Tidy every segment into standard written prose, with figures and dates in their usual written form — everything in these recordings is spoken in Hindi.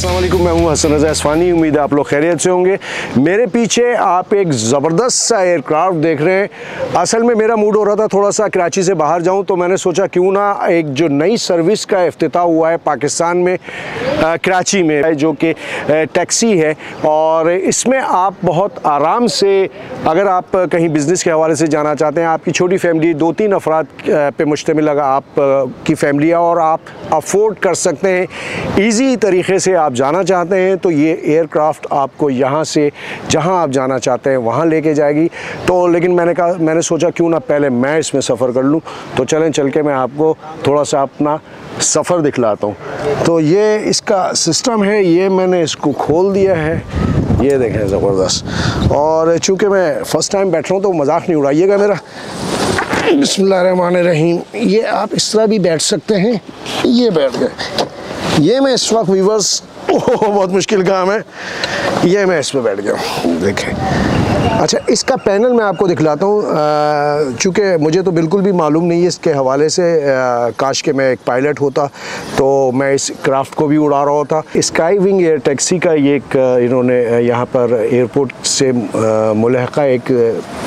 अस्सलाम वालेकुम, मैं हूं हसन रज़ा असफ़ानी। उम्मीद है आप लोग खैरियत से होंगे। मेरे पीछे आप एक ज़बरदस्त सा एयरक्राफ्ट देख रहे हैं। असल में मेरा मूड हो रहा था थोड़ा सा कराची से बाहर जाऊं, तो मैंने सोचा क्यों ना एक जो नई सर्विस का इफ्तिताह हुआ है पाकिस्तान में, कराची में, जो कि टैक्सी है, और इसमें आप बहुत आराम से, अगर आप कहीं बिज़नेस के हवाले से जाना चाहते हैं, आपकी छोटी फैमिली 2-3 अफराद पे मुश्तमिल अगर आप की फैमिली है और आप अफोर्ड कर सकते हैं, ईज़ी तरीके से आप जाना चाहते हैं, तो ये एयरक्राफ्ट आपको यहाँ से जहाँ आप जाना चाहते हैं वहाँ लेके जाएगी। तो लेकिन मैंने सोचा क्यों ना पहले मैं इसमें सफ़र कर लूँ। तो चल के मैं आपको थोड़ा सा अपना सफ़र दिखलाता हूँ। तो ये इसका सिस्टम है, ये मैंने इसको खोल दिया है, ये देखें ज़बरदस्त। और चूँकि मैं फ़र्स्ट टाइम बैठ रहा हूँ तो मजाक नहीं उड़ाइएगा मेरा। बिस्मिल्लाहिर्रहमानिर्रहीम। ये आप इस तरह भी बैठ सकते हैं, ये बैठ गए। ये मैं इस वक्त व्यूअर्स, बहुत मुश्किल काम है, ये मैं इस पर बैठ गया, देखें। अच्छा, इसका पैनल मैं आपको दिखलाता हूँ, चूँकि मुझे तो बिल्कुल भी मालूम नहीं है इसके हवाले से। काश के मैं एक पायलट होता तो मैं इस क्राफ्ट को भी उड़ा रहा होता। स्काई विंग एयर टैक्सी का ये एक इन्होंने यहाँ पर एयरपोर्ट से मुल्हक़ा एक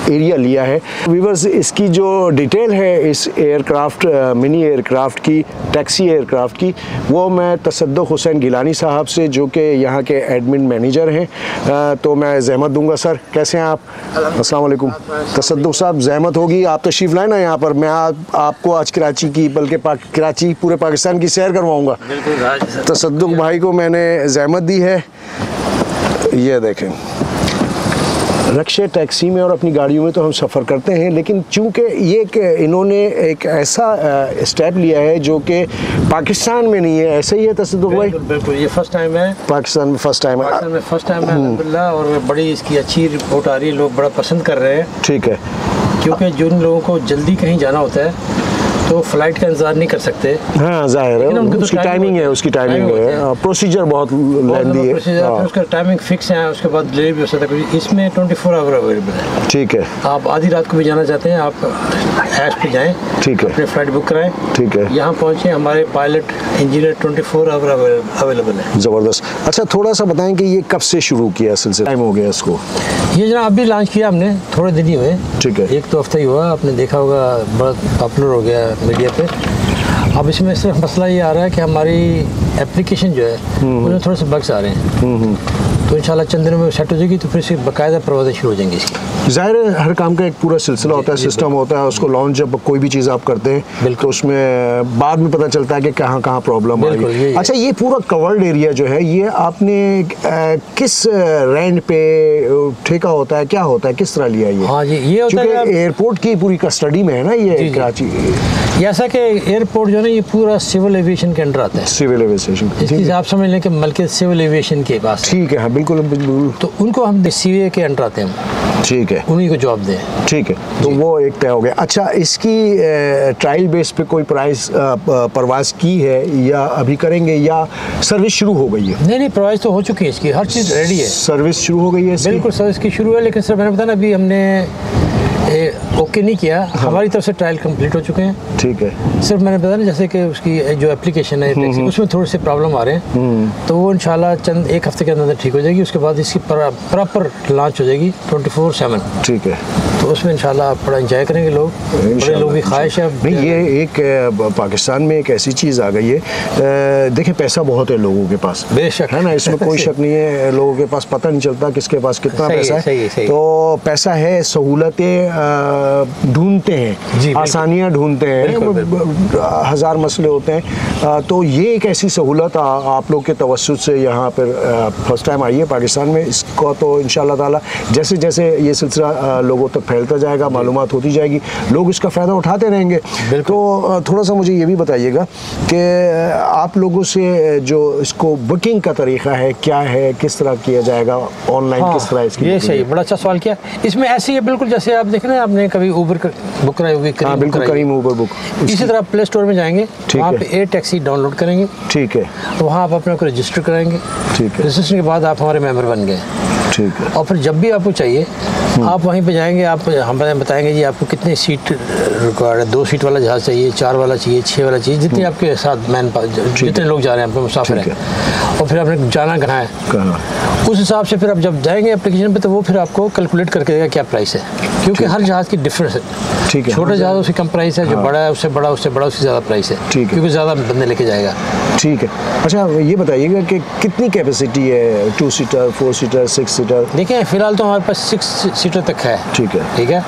एरिया लिया है। व्यूअर्स, इसकी जो डिटेल है इस एयरक्राफ्ट, मिनी एयरक्राफ्ट की, टैक्सी एयरक्राफ्ट की, वो मैं तसद्दुक़ हुसैन गिलानी साहब से, जो कि यहाँ के एडमिन मैनेजर हैं, तो मैं ज़हमत दूंगा। सर कैसे हैं आप? अस्सलाम वालेकुम। तसद्दुक़ साहब, ज़हमत होगी, आप तशरीफ़ लाए ना यहाँ पर। मैं आपको आज कराची की, बल्कि कराची पूरे पाकिस्तान की सैर करवाऊँगा। तसद्दुक़ भाई को मैंने ज़हमत दी है। ये देखें, रक्शे टैक्सी में और अपनी गाड़ियों में तो हम सफ़र करते हैं, लेकिन चूँकि ये इन्होंने एक ऐसा स्टेप लिया है जो कि पाकिस्तान में नहीं है। ऐसे ही है तसद्दुक़ भाई? बिल्कुल, ये फर्स्ट टाइम है पाकिस्तान में, फर्स्ट टाइम है अल्हम्दुलिल्लाह, और बड़ी इसकी अच्छी रिपोर्ट आ रही है, लोग बड़ा पसंद कर रहे हैं। ठीक है, क्योंकि जिन लोगों को जल्दी कहीं जाना होता है तो फ्लाइट का इंतजार नहीं कर सकते। हाँ, जाहिर है, उसकी टाइमिंग है, प्रोसीजर बहुत लेंथी है, उसका टाइमिंग फिक्स है, उसके बाद डिलीवरी भी हो सकता है। इसमें 24 आवर अवेलेबल है। ठीक है, आप आधी रात को भी जाना चाहते हैं, आप ऐप पे जाएं, ठीक है, अपनी फ्लाइट बुक कराएं, ठीक है, यहाँ पहुँचे, हमारे पायलट इंजीनियर 24 आवर अवेलेबल है। ज़बरदस्त। अच्छा, थोड़ा सा बताएं कि ये कब से शुरू किया सिलसिला, टाइम हो गया इसको? ये जनाब अभी लॉन्च किया हमने, थोड़े दिन ही हुए। ठीक है, 1 हफ्ता ही हुआ। आपने देखा होगा बड़ा पॉपुलर हो गया मीडिया पे। अब इसमें सिर्फ मसला ये आ रहा है कि हमारी एप्लीकेशन जो है उसमें थोड़े से बग्स आ रहे हैं, तो इंशाल्लाह चंद दिनों में सेट हो जाएगी, तो फिर से बाकायदा परवाज़ें शुरू हो जाएंगी इसकी। ज़ाहिर है, हर काम का एक पूरा सिलसिला होता है, सिस्टम होता है, उसको लॉन्च जब कोई भी चीज़ आप करते हैं तो उसमें बाद में पता चलता है कि कहाँ प्रॉब्लम आ रही है। अच्छा, ये पूरा कवर्ड एरिया जो है, ये आपने किस रेंट पे ठेका होता है, क्या होता है, किस तरह लिया ये? हाँ जी, ये होता है एयरपोर्ट की पूरी कस्टडी में है ना ये कराची। ऐसा कि एयरपोर्ट जो है ना, ये पूरा सिविल एविएशन के अंडर आता है। सिविल एविएशन, आप समझ लें कि मलकियत सिविल एविएशन के पास। ठीक है, हाँ, बिल्कुल। तो उनको हम सीए के अंडर आते हैं। ठीक है, उन्हीं को जॉब दें। ठीक है, तो वो एक तय हो गया। अच्छा, इसकी ट्रायल बेस पे कोई परवाज़ की है या अभी करेंगे, या सर्विस शुरू हो गई है? नहीं, परवाज़ तो हो चुकी है, इसकी हर चीज़ रेडी है, सर्विस शुरू हो गई है। बिल्कुल, सर्विस की शुरू है, लेकिन सर मैंने बताया ना, अभी हमने ओके नहीं किया। हाँ। हमारी तरफ से ट्रायल कंप्लीट हो चुके हैं। ठीक है, सिर्फ मैंने बताया ना, जैसे कि उसकी जो एप्लीकेशन है उसमें थोड़े से प्रॉब्लम आ रहे हैं, तो वो इंशाल्लाह चंद 1 हफ्ते के अंदर ठीक हो जाएगी। उसके बाद इसकी प्रॉपर लॉन्च हो जाएगी 24/7। ठीक है, तो उसमें इंशाल्लाह आप बड़ा इंजॉय करेंगे लोग, बड़े लोगों की ख्वाहिश है। नहीं, ये एक पाकिस्तान में एक ऐसी चीज़ आ गई है, देखिए पैसा बहुत है लोगों के पास, बेशक, है ना, इसमें कोई शक नहीं है। लोगों के पास पता नहीं चलता किसके पास कितना पैसा है, तो पैसा है, सहूलतें ढूंढते हैं, आसानियाँ ढूंढते हैं, हज़ार मसले होते हैं, तो ये एक ऐसी सहूलत आप लोग के तवस्सुत से यहाँ पर फर्स्ट टाइम आई है पाकिस्तान में। इसको तो इंशाअल्लाह ताला जैसे जैसे ये सिलसिला लोगों तक फैलता जाएगा, मालूमात होती जाएगी, लोग इसका फ़ायदा उठाते रहेंगे। तो थोड़ा सा मुझे ये भी बताइएगा कि आप लोगों से जो इसको बुकिंग का तरीका है, क्या है, किस तरह किया जाएगा ऑनलाइन? हाँ, किस तरह इसकी? ये सही, बड़ा अच्छा सवाल किया। इसमें ऐसे ही बिल्कुल जैसे आप देख रहे हैं, आपने कभी ऊबर बुक कराई होगी? हाँ, बिल्कुल, करीम ऊबर बुक। इसी तरह प्ले स्टोर में जाएंगे, वहाँ पे एयर टैक्सी डाउनलोड करेंगे। ठीक है, तो वहाँ आप अपने को रजिस्टर कराएंगे। ठीक है, रजिस्ट्रेशन के बाद आप हमारे मेंबर बन गए। ठीक है। और फिर जब भी आपको चाहिए आप वहीं पे जाएंगे, आप हमें बताएंगे जी आपको कितनी सीट रिक्वायर्ड है, 2 सीट वाला जहाज़ चाहिए, 4 वाला चाहिए, 6 वाला चाहिए, जितनी आपके साथ जितने लोग जा रहे हैं आपके मुसाफिर हैं, और फिर आपने जाना कहाँ है उस हिसाब से फिर आप जब जाएंगे एप्लीकेशन पे तो वो फिर आपको कैलकुलेट करके देगा क्या प्राइस है, क्योंकि हर जहाज़ की डिफरेंस है। ठीक है। छोटे जहाज़ उसकी कम प्राइस है, जो बड़ा है उससे बड़ा उससे ज़्यादा प्राइस है, क्योंकि ज़्यादा बंदे लेके जाएगा। ठीक है। अच्छा ये बताइएगा कि कितनी कैपेसिटी है, 2 सीटर, 4 सीटर, 6 सीटर? देखिए फिलहाल तो हमारे पास 6 सीटर तक है। ठीक है। ठीक है,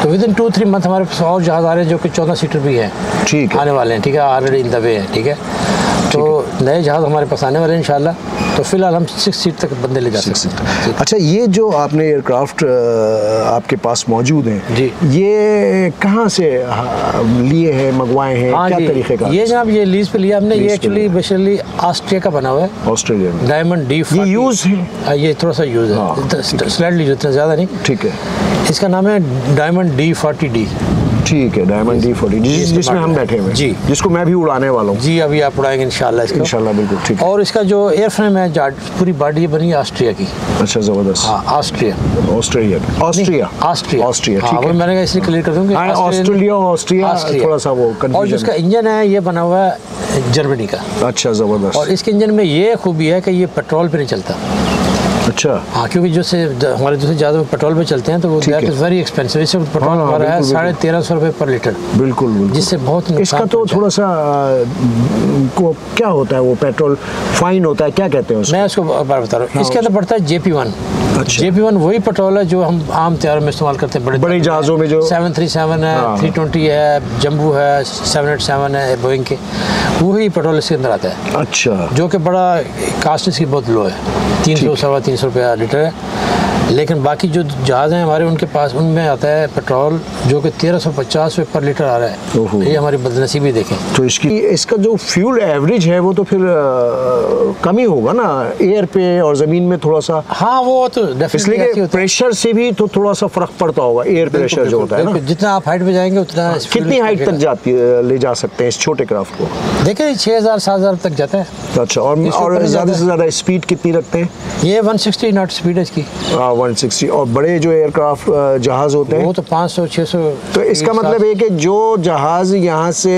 तो विद इन 2-3 मंथ हमारे पास और जहाज़ आ रहे हैं जो कि 14 सीटर भी हैं। ठीक है। आने वाले हैं। ठीक है, ऑलरेडी इन द वे है। ठीक है, तो नए जहाज़ हमारे पास आने वाले हैं इंशाल्लाह, तो फिलहाल हम 6 सीट तक बंदे ले जा सकते हैं। अच्छा ये जो आपने एयरक्राफ्ट आपके पास मौजूद हैं जी, ये कहाँ से लिए हैं, मंगवाए हैं? हाँ, क्या तरीके का? ये जनाब ये लीज पे लिया हमने। ये एक्चुअली बेसिकली ऑस्ट्रिया का बना हुआ है, ऑस्ट्रेलिया में। Diamond D40। ये यूज़ है? ये थोड़ा सा यूज़ है, स्लाइडली यूज़, इतना ज़्यादा नहीं। ठीक है। इसका नाम है डायमंड D40D। ठीक है, डायमंड D40 जिसमें हम बैठे हुए हैं। जी, जिसको मैं भी उड़ाने वाला हूँ। जी, अभी आप उड़ाएंगे इंशाल्लाह इसको। इंशाल्लाह, बिल्कुल। ठीक है। और इसका जो एयरफ्रेम है, पूरी बॉडी बनी है ऑस्ट्रिया की। अच्छा, ज़बरदस्त। हाँ, ऑस्ट्रिया, ऑस्ट्रिया। ठीक है, मैंने कहा इसलिए क्लियर कर दूँ कि ऑस्ट्रिया थोड़ा सा वो कंफ्यूजन। और जो इसका इंजन है ये बना हुआ है जर्मनी का। अच्छा, ज़बरदस्त। और इसके इंजन में ये खूबी है कि ये पेट्रोल पे नहीं चलता। अच्छा। हाँ, क्योंकि जो से हमारे दूसरे ज़्यादा पेट्रोल पे चलते हैं तो वो दैट इज़ वेरी एक्सपेंसिव। इससे पेट्रोल हमारा है 1350 रुपये पर लीटर। बिल्कुल, जिससे बहुत इसका तो थोड़ा सा को क्या होता है, वो पेट्रोल फाइन होता है, क्या कहते हैं उसको? मैं उसको बार बता रहा हूँ। इसके अंदर पड़ता है JP1। अच्छा। JP1 वही पेट्रोल है जो हम आम तैयारों में इस्तेमाल करते हैं, बड़े जहाज़ों में, जो 737 है, 320 है, जम्बू है, 787 है बोइंग के, वही पेट्रोल इसके अंदर आता है। अच्छा। जो कि बड़ा कास्ट इसकी बहुत लो है, 300-325 रुपया लीटर है। लेकिन बाकी जो जहाज़ हैं हमारे उनके पास, उनमें आता है पेट्रोल जो कि 1350 रुपये पर लीटर आ रहा है। ये हमारी बदनसीबी देखें। तो इसका जो फ्यूल एवरेज है वो तो फिर कम ही होगा ना, एयर पे और ज़मीन में थोड़ा सा। हाँ, वो तो डेफिनेटली प्रेशर से भी तो थोड़ा सा फर्क पड़ता होगा, एयर प्रेशर जो होता है ना। जितना आप हाइट पे जाएंगे उतना। कितनी हाइट तक ले जा सकते हैं इस छोटे क्राफ्ट को? देखिए 6000-7000 तक जाता है। अच्छा, और ज़्यादा से ज़्यादा स्पीड कितनी रखते हैं? ये 160 नॉट स्पीड है इसकी। 160। और बड़े जो एयरक्राफ्ट जहाज़ होते हैं वो तो 500-600। तो इसका मतलब है कि जो जहाज़ यहाँ से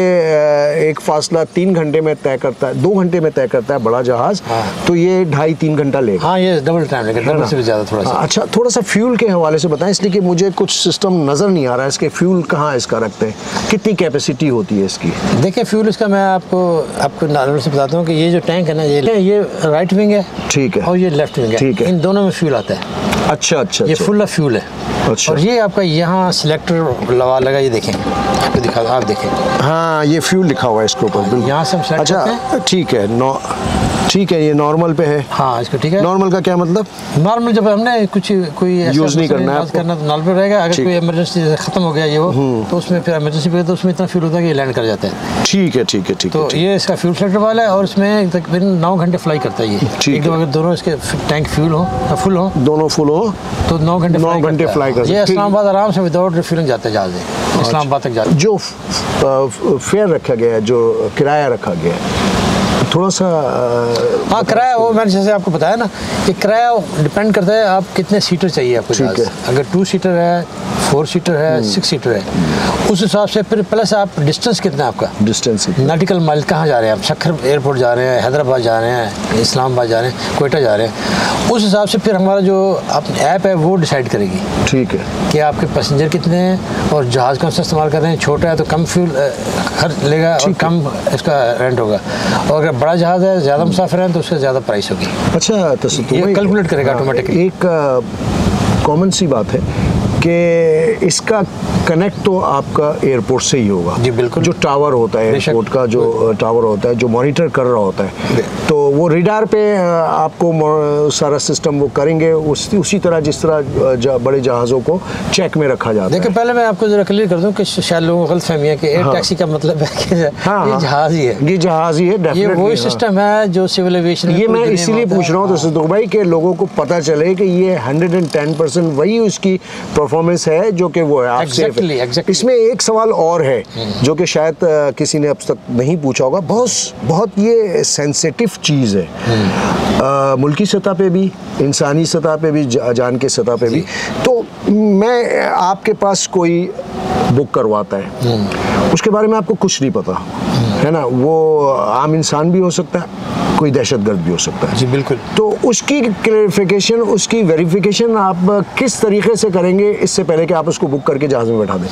एक फासला 3 घंटे में तय करता है, 2 घंटे में तय करता है बड़ा जहाज़, तो ये 2.5-3 घंटा लेगा। हाँ, ये डबल टाइम लेगा, डबल से भी ज़्यादा थोड़ा सा। अच्छा, थोड़ा सा फ्यूल के हवाले से बताएं, इसलिए कि मुझे कुछ सिस्टम नज़र नहीं आ रहा है इसके। फ्यूल कहाँ इसका रखते हैं, कितनी कैपेसिटी होती है इसकी? देखिए फ्यूल इसका मैं आपको नॉर्मल से बताता हूँ कि ये जो टैंक है ना, ये राइट विंग है। ठीक है। और ये लेफ्ट विंग है। ठीक है। इन दोनों में फ्यूल आता है। अच्छा, ये फुल ऑफ फ्यूल है। अच्छा। और ये आपका यहाँ सिलेक्टर लगा, ये देखें, आपको दिखा, आप देखें। हाँ, ये फ्यूल लिखा हुआ है इसके ऊपर। यहाँ से हम सेलेक्ट करते हैं। अच्छा, ठीक है। ठीक है, ये नॉर्मल पे है। हाँ, इसको ठीक है। नॉर्मल का क्या मतलब? नॉर्मल जब हमने कोई यूज़ नहीं करना है तो नॉर्मल पे रहेगा। अगर कोई इमरजेंसी खत्म हो गया ये वो, तो उसमें फिर इमरजेंसी पे तो उसमें इतना फ्यूल होता है कि ये लैंड कर जाता है। ठीक है। तो ये इसका फ्यूल सिलेक्टर वाला है और इसमें तकरीबन 9 घंटे फ्लाई करता है ये। एकदम अगर दोनों इसके टैंक फ्यूल हो, फुल हो, दोनों फुल हो तो 9 घंटे फ्लाई करता है। ये इस्लामाबाद आराम से विदाउट रिफ्यूलिंग जाता है जहाज़, इस्लामाबाद तक जाता है। जो फेयर रखा गया है, जो किराया रखा गया है, थोड़ा सा हाँ, किराया वो मैंने जैसे आपको बताया ना कि किराया डिपेंड करता है आप कितने सीटर चाहिए आपको। ठीक है। अगर 2 सीटर है, 4 सीटर है, 6 सीटर है, उस हिसाब से फिर प्लस आप डिस्टेंस कितना है आपका, डिस्टेंस नॉटिकल माइल कहाँ जा रहे हैं आप, सखर एयरपोर्ट जा रहे हैं, हैदराबाद जा रहे हैं, इस्लामाबाद जा रहे हैं, कोयटा जा रहे हैं, उस हिसाब से फिर हमारा जो ऐप है वो डिसाइड करेगी। ठीक है। कि आपके पैसेंजर कितने हैं और जहाज़ कौन सा इस्तेमाल कर रहे हैं। छोटा है तो कम फ्यूल खर्च लेगा और कम इसका रेंट होगा, और अगर बड़ा जहाज़ है, ज़्यादा मुसाफिर हैं तो उसका ज़्यादा प्राइस होगी। अच्छा, तो ये कैलकुलेट करेगा ऑटोमेटिकली। एक कॉमन सी बात है कि इसका कनेक्ट तो आपका एयरपोर्ट से ही होगा। जी बिल्कुल। जो टावर होता है एयरपोर्ट का, जो टावर होता है जो मॉनिटर कर रहा होता है, तो वो रेडार पे आपको सारा सिस्टम वो करेंगे उसी तरह जिस तरह बड़े जहाज़ों को चेक में रखा जाता है। देखिए पहले मैं आपको जरा क्लियर कर दूं कि शायद लोगों को गलतफहमी है कि एयर टैक्सी का मतलब है कि ये जहाज़ ही है। ये जहाज़ ही है, ये वही सिस्टम है जो सिविल एविएशन। ये मैं इसीलिए पूछ रहा हूँ तो सिद्दीक भाई के लोगों को पता चले कि ये 110% वही उसकी परफॉर्मेंस है जो कि वो है, आप सेफ Exactly. इसमें एक सवाल और है जो कि शायद किसी ने अब तक नहीं पूछा होगा, बहुत ये सेंसिटिव चीज़ है, मुल्की सतह पे भी, इंसानी सतह पे भी, जान के सतह पे भी। तो मैं आपके पास कोई बुक करवाता है, उसके बारे में आपको कुछ नहीं पता है ना, वो आम इंसान भी हो सकता है, कोई दहशतगर्द भी हो सकता है। जी बिल्कुल। तो उसकी क्लैरिफिकेशन, उसकी वेरिफिकेशन आप किस तरीके से करेंगे इससे पहले कि आप उसको बुक करके जहाज़ में बैठा दें?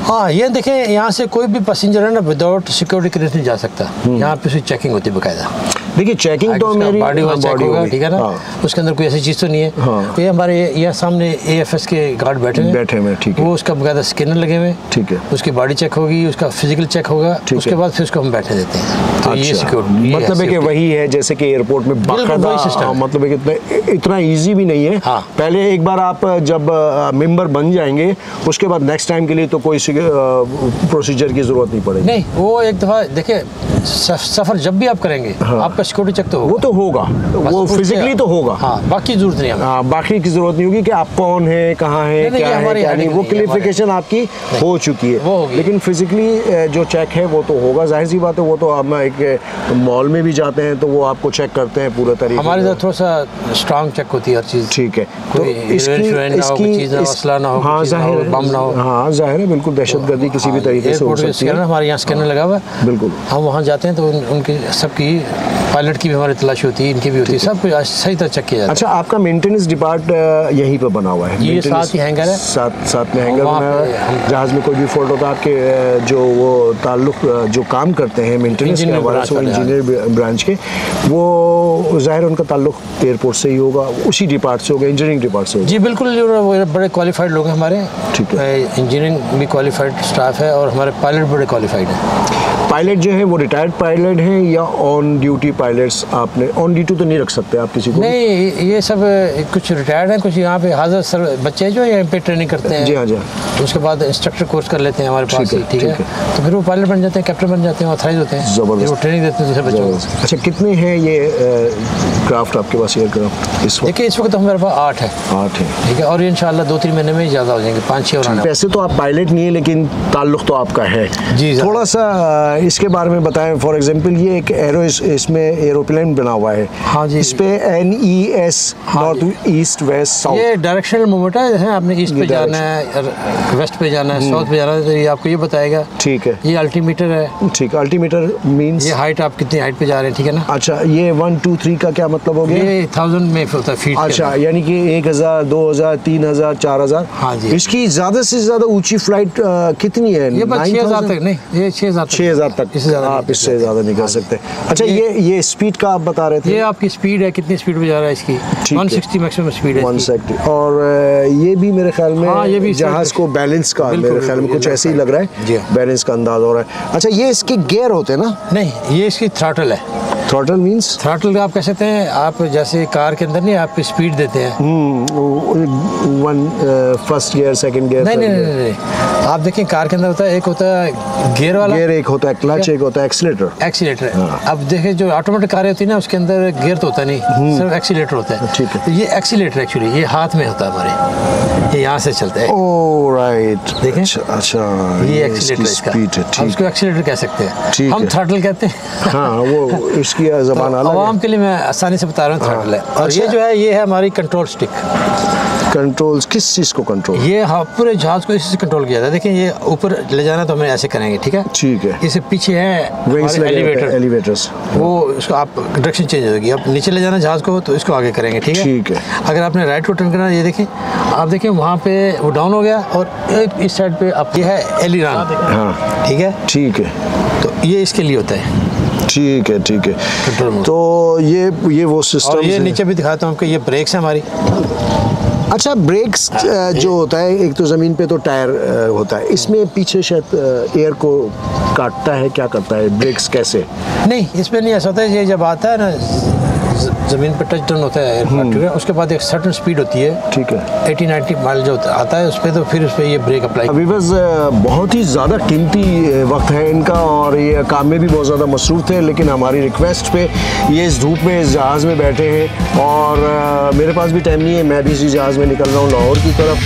हाँ, ये देखें, यहाँ से कोई भी पैसेंजर है ना विदाउट सिक्योरिटी क्लियरेंस नहीं जा सकता। यहाँ पे उसकी चेकिंग होती है बाकायदा। देखिए चेकिंग तो मेरी बॉडी होगा, ठीक है ना, उसके अंदर कोई ऐसी चीज़ तो नहीं है। हाँ। ये हमारे यहाँ सामने AFS के गार्ड बैठे हैं, ठीक है, वो उसका बाकायदा स्कैनर लगे हुए, ठीक है, उसकी बॉडी चेक होगी, उसका फिजिकल चेक होगा, उसके बाद फिर उसको हम बैठने देते हैं। तो ये सिक्योरिटी मतलब है कि वही है जैसे कि एयरपोर्ट में बाकायदा, मतलब है कि इतना ईजी भी नहीं है। हाँ। पहले एक बार आप जब मेंबर बन जाएंगे उसके बाद नेक्स्ट टाइम के लिए तो कोई प्रोसीजर की जरूरत नहीं पड़ेगी। नहीं, वो एक दफ़ा देखिए, सफ़र जब भी आप करेंगे आपका सिक्योरिटी चेक तो होगा, वो तो होगा, वो फिजिकली तो होगा। हाँ, बाकी जरूरत नहीं है। हाँ, बाकी की जरूरत नहीं होगी कि आप कौन है, कहाँ है, क्या है, क्या नहीं, वो क्लियरिफिकेशन आपकी हो चुकी है। लेकिन फिजिकली जो चेक है वो तो होगा, जाहिर सी बात है। वो तो हम एक मॉल में भी जाते हैं तो वो आपको चेक करते हैं पूरे तरीके से। हमारे साथ थोड़ा सा स्ट्रांग चेक होती है हर चीज़। ठीक है, तो इसकी मसला ना हो, हाँ जाहिर, बम ना हो। हाँ जाहिर है, बिल्कुल दहशतगर्दी किसी भी तरीके से हो सकती है। हमारे यहाँ स्कैनर लगा हुआ है, बिल्कुल। हम वहाँ जाते हैं तो उनकी सबकी, पायलट की भी हमारी तलाशी होती है, इनकी भी होती है, सब कुछ सही तरह चेक किया जाता है। अच्छा, आपका मेंटेनेंस डिपार्ट यहीं पे बना हुआ है? ये साथ ही हैंगर है, साथ में हैंगर बना हुआ है। जहाज में कोई भी फॉल्ट होता है, आपके जो वो ताल्लुक जो काम करते हैं मेंटेनेंस के हवाले से, इंजीनियर ब्रांच के, वो जाहिर उनका ताल्लुक एयरपोर्ट से ही होगा, उसी डिपार्ट से होगा, इंजीनियरिंग डिपार्ट से होगा। जी बिल्कुल, जो बड़े क्वालिफाइड लोग हैं हमारे। ठीक है, इंजीनियरिंग भी क्वालिफाइड स्टाफ है और हमारे पायलट बड़े क्वालिफाइड हैं। पायलट जो है वो रिटायर्ड पायलट हैं या ऑन ड्यूटी पायलट्स? आपने ऑन ड्यूटी तो नहीं रख सकते आप किसी को? नहीं, ये सब कुछ रिटायर्ड हैं, कुछ यहाँ पे हाजिर सर बच्चे जो यहाँ पे ट्रेनिंग करते हैं। जी हाँ, जी। तो उसके बाद इंस्ट्रक्टर कोर्स कर लेते हैं हमारे पास, ठीक है, तो फिर वो पायलट बन जाते हैं, कैप्टन बन जाते हैं, ऑथराइज होते हैं, जबरदस्त, वो ट्रेनिंग देते हैं दूसरे बच्चों को। अच्छा, कितने हैं ये क्राफ्ट आपके पास, एयरक्राफ्ट इस वक्त? देखिए, इस वक्त तो हमारे पास 8 है। 8 है, ठीक है, और ये इंशाल्लाह 2-3 महीने में ज़्यादा हो जाएंगे, 5-6 और आने। वैसे तो आप पायलट नहीं है लेकिन ताल्लुक तो आपका है जी। थोड़ा सा इसके बारे में बताएं। फॉर एग्जांपल ये एक इसमें एरोप्लेन बना हुआ है। हाँ जी। इस पे NES, north east west south, ये डायरेक्शनल मूवमेंट है। जैसे आपने ईस्ट पे जाना है, वेस्ट पे जाना है, साउथ पे जाना है, तो ये आपको ये बताएगा। ठीक है, ये अल्टीमीटर है। ठीक है, अल्टीमीटर मींस ये हाइट, आप कितनी हाइट पे जा रहे हैं, ठीक है ना। अच्छा, ये 1 2 3 का क्या मतलब हो गया? ये 1000 में होता है फीट। अच्छा, यानी कि 1000 2000 3000 4000। हाँ जी। इसकी ज्यादा से ज्यादा ऊंची फ्लाइट कितनी है? ये 6000 तक नहीं, ये 6000 तक। आप इससे ज्यादा नहीं कर सकते। अच्छा, ये स्पीड का आप बता रहे थे? ये आपकी स्पीड है, कितनी स्पीड पे जा रहा है इसकी? 160 मैक्सिमम स्पीड है 160। और ये भी मेरे ख्याल में, हाँ, ये भी जहाज को बैलेंस का मेरे ख्याल में कुछ ऐसे ही लग रहा है, बैलेंस का अंदाज हो रहा है। अच्छा, ये इसके गियर होते हैं ना? नहीं, ये इसकी थ्रॉटल है। Throttle means? थ्रॉटल आप कह सकते हैं, आप जैसे कार के अंदर नहीं आप स्पीड देते हैं, फर्स्ट गियर, सेकंड गियर। नहीं, आप देखिए कार के अंदर होता है, एक होता है गियर वाला, गियर एक होता है, क्लच एक होता है, एक्सीलेटर। हाँ। अब देखिए, जो ऑटोमेटिक कार होती है ना, उसके अंदर गियर तो होता नहीं, सिर्फ एक्सीलेटर होता है। ठीक है, तो ये एक्सीलेटर एक्चुअली ये हाथ में होता है हमारे, ये यहाँ से चलता है। ओह राइट, देखें। अच्छा, ये एक्सीलेटर स्पीड है, हम उसको एक्सीलेटर कह सकते हैं, हम थ्रॉटल कहते हैं। हाँ, वो इसकी ज़बान अलग है। आवाम के लिए मैं आसानी से बता रहा हूँ, थ्रॉटल है। और ये जो है, ये है हमारी कंट्रोल स्टिक। कंट्रोल्स किस चीज़ को कंट्रोल? ये हाँ, पूरे जहाज को इसी से कंट्रोल किया जाता है। देखिए, ये ऊपर ले जाना तो हमें ऐसे करेंगे, ठीक है, ठीक है। इससे पीछे है एलिवेटर्स, वो उसको आप डायरेक्शन चेंज होगी। अब नीचे ले जाना जहाज को तो इसको आगे करेंगे, ठीक है, ठीक है। अगर आपने राइट को टर्न करना, ये देखें, आप देखें वहाँ पे वो डाउन हो गया, और एक इस साइड पे आप, ये है एलिरान। हाँ, ठीक है, ठीक है, तो ये इसके लिए होता है। ठीक है, ठीक है। तो ये वो सिस्टम, और ये नीचे भी दिखाता हूँ कि ये ब्रेक्स है हमारी। अच्छा, ब्रेक्स जो होता है, एक तो ज़मीन पे तो टायर होता है, इसमें पीछे शायद एयर को काटता है, क्या करता है? ब्रेक्स कैसे? नहीं, इसमें नहीं ऐसा होता है। ये जब आता है ना, ज़मीन पर टच डाउन होता है एयरक्राफ्ट, ठीक है, उसके बाद एक सर्टेन स्पीड होती है, ठीक है, 80-90 माइल जो आता है उस पर, तो फिर उस पर ये ब्रेक अप्लाई। अभी बस बहुत ही ज़्यादा कीमती वक्त है इनका, और ये काम में भी बहुत ज़्यादा मसरूफ़ थे, लेकिन हमारी रिक्वेस्ट पे ये इस धूप में इस जहाज़ में बैठे हैं, और मेरे पास भी टाइम नहीं है, मैं भी इसी जहाज़ में निकल रहा हूँ लाहौर की तरफ।